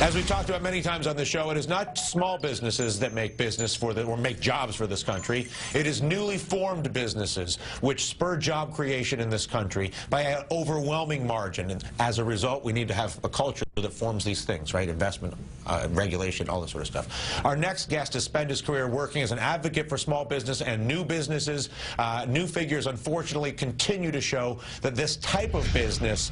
As we've talked about many times on the show, it is not small businesses that make business or make jobs for this country. It is newly formed businesses which spur job creation in this country by an overwhelming margin. And as a result, we need to have a culture that forms these things, right? Investment, regulation, all this sort of stuff. Our next guest has spent his career working as an advocate for small business and new businesses. New figures, unfortunately, continue to show that this type of business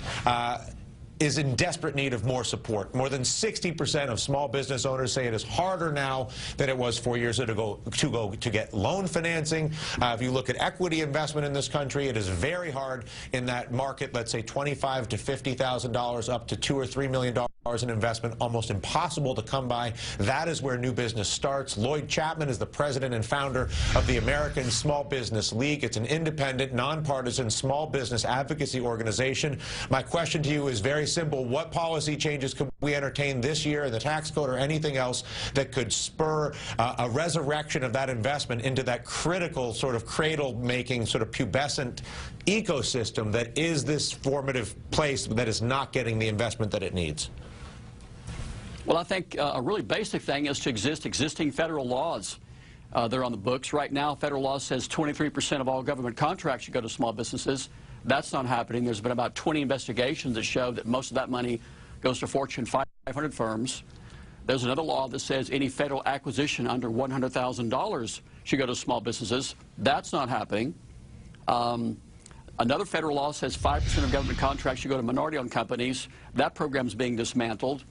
is in desperate need of more support. More than 60% of small business owners say it is harder now than it was 4 years ago to get loan financing. If you look at equity investment in this country, it is very hard in that market. Let's say $25,000 to $50,000 up to $2 or $3 million in investment, almost impossible to come by. That is where new business starts. Lloyd Chapman is the president and founder of the American Small Business League. It's an independent, nonpartisan small business advocacy organization. My question to you is very simple. What policy changes could we entertain this year in the tax code or anything else that could spur a resurrection of that investment into that critical sort of cradle-making, sort of pubescent ecosystem that is this formative place that is not getting the investment that it needs? Well, I think a really basic thing is to existing federal laws. They're on the books. Right now, federal law says 23% of all government contracts should go to small businesses. That's not happening. There's been about 20 investigations that show that most of that money goes to Fortune 500 firms. There's another law that says any federal acquisition under $100,000 should go to small businesses. That's not happening. Another federal law says 5% of government contracts should go to minority-owned companies. That program is being dismantled.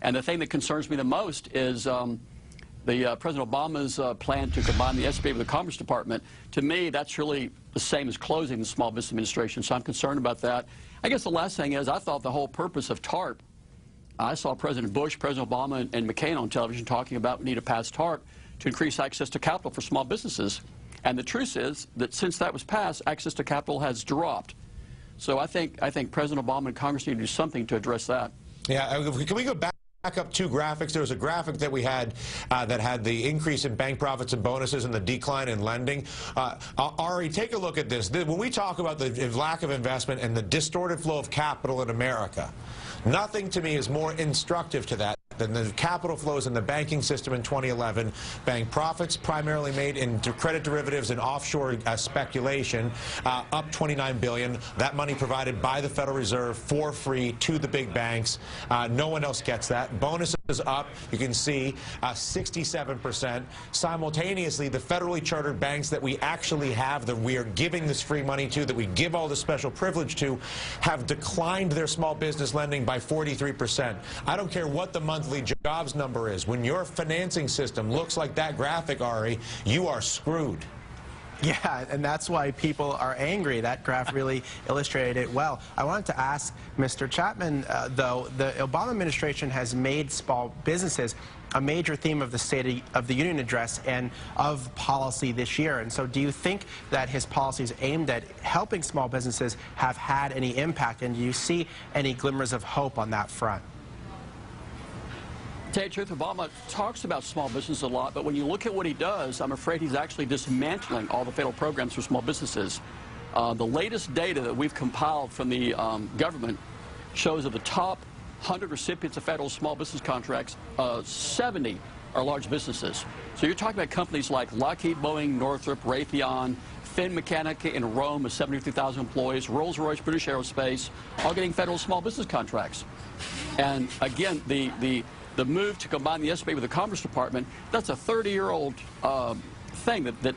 And the thing that concerns me the most is President Obama's plan to combine the SBA with the Commerce Department. To me, that's really the same as closing the Small Business Administration, so I'm concerned about that. I guess the last thing is I thought the whole purpose of TARP, I saw President Bush, President Obama, and McCain on television talking about we need to pass TARP to increase access to capital for small businesses. And the truth is that since that was passed, access to capital has dropped. So I think President Obama and Congress need to do something to address that. Yeah, can we go back up two graphics? There was a graphic that we had that had the increase in bank profits and bonuses and the decline in lending. Ari, take a look at this. When we talk about the lack of investment and the distorted flow of capital in America, nothing to me is more instructive to that than the capital flows in the banking system in 2011. Bank profits primarily made in credit derivatives and offshore speculation, up $29 billion. That money provided by the Federal Reserve for free to the big banks. No one else gets that. Bonuses up, you can see 67%. Simultaneously, the federally chartered banks that we actually have, that we are giving this free money to, that we give all this special privilege to, have declined their small business lending by 43%. I don't care what the monthly jobs number is. When your financing system looks like that graphic, Ari, you are screwed. Yeah, and that's why people are angry. That graph really illustrated it well. I wanted to ask Mr. Chapman, though, the Obama administration has made small businesses a major theme of the State of the Union address and of policy this year. And so do you think that his policies aimed at helping small businesses have had any impact? And do you see any glimmers of hope on that front? To tell you the truth, Obama talks about small business a lot, but when you look at what he does, I'm afraid he's actually dismantling all the federal programs for small businesses. The latest data that we've compiled from the government shows that the top 100 recipients of federal small business contracts, 70 are large businesses. So you're talking about companies like Lockheed, Boeing, Northrop, Raytheon, Finmeccanica in Rome with 73,000 employees, Rolls-Royce, British Aerospace, all getting federal small business contracts. And again, the move to combine the SBA with the Commerce Department, that's a 30-year-old thing that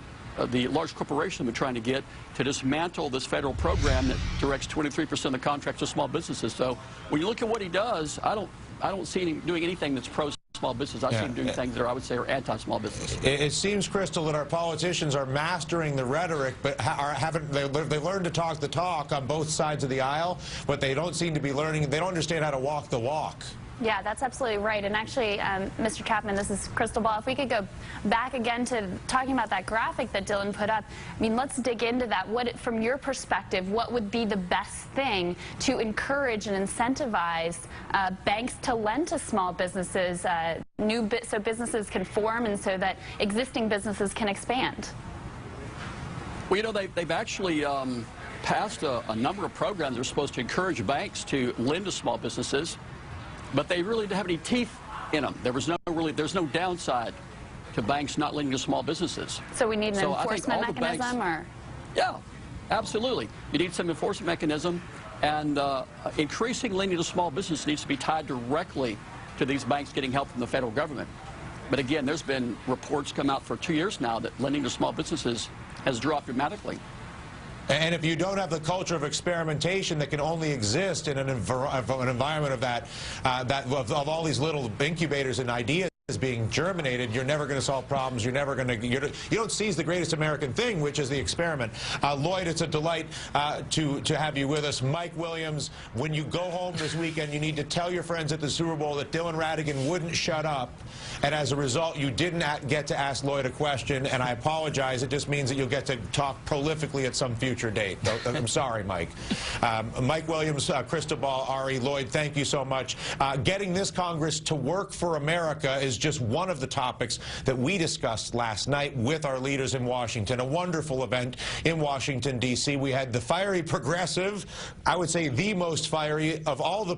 the large corporation have been trying to get to dismantle this federal program that directs 23% of the contracts to small businesses. So when you look at what he does, I don't see him doing anything that's pro-small business. I see him doing things that I would say are anti-small business. It seems, Crystal, that our politicians are mastering the rhetoric, but they learned to talk the talk on both sides of the aisle, but they don't seem to be learning. They don't understand how to walk the walk. Yeah, that's absolutely right. And actually, Mr. Chapman, this is Crystal Ball. If we could go back again to talking about that graphic that Dylan put up, I mean, let's dig into that. From your perspective, what would be the best thing to encourage and incentivize banks to lend to small businesses, so businesses can form and so that existing businesses can expand? Well, you know, they've actually passed a number of programs that are supposed to encourage banks to lend to small businesses. but they really didn't have any teeth in them. There's no downside to banks not lending to small businesses. So we need an enforcement mechanism, or? Yeah, absolutely. You need some enforcement mechanism, and increasing lending to small business needs to be tied directly to these banks getting help from the federal government. But again, there's been reports come out for 2 years now that lending to small businesses has dropped dramatically. And if you don't have the culture of experimentation that can only exist in an environment of of all these little incubators and ideas being germinated, you're never going to solve problems. You're never going to. You don't seize the greatest American thing, which is the experiment. Lloyd, it's a delight to have you with us. Mike Williams, when you go home this weekend, you need to tell your friends at the Super Bowl that Dylan Ratigan wouldn't shut up, and as a result, you didn't get to ask Lloyd a question. And I apologize. It just means that you'll get to talk prolifically at some future date. I'm sorry, Mike. Mike Williams, Cristobal, Ari, Lloyd, thank you so much. Getting this Congress to work for America is just one of the topics that we discussed last night with our leaders in Washington. A wonderful event in Washington, D.C. We had the fiery progressive, I would say the most fiery of all the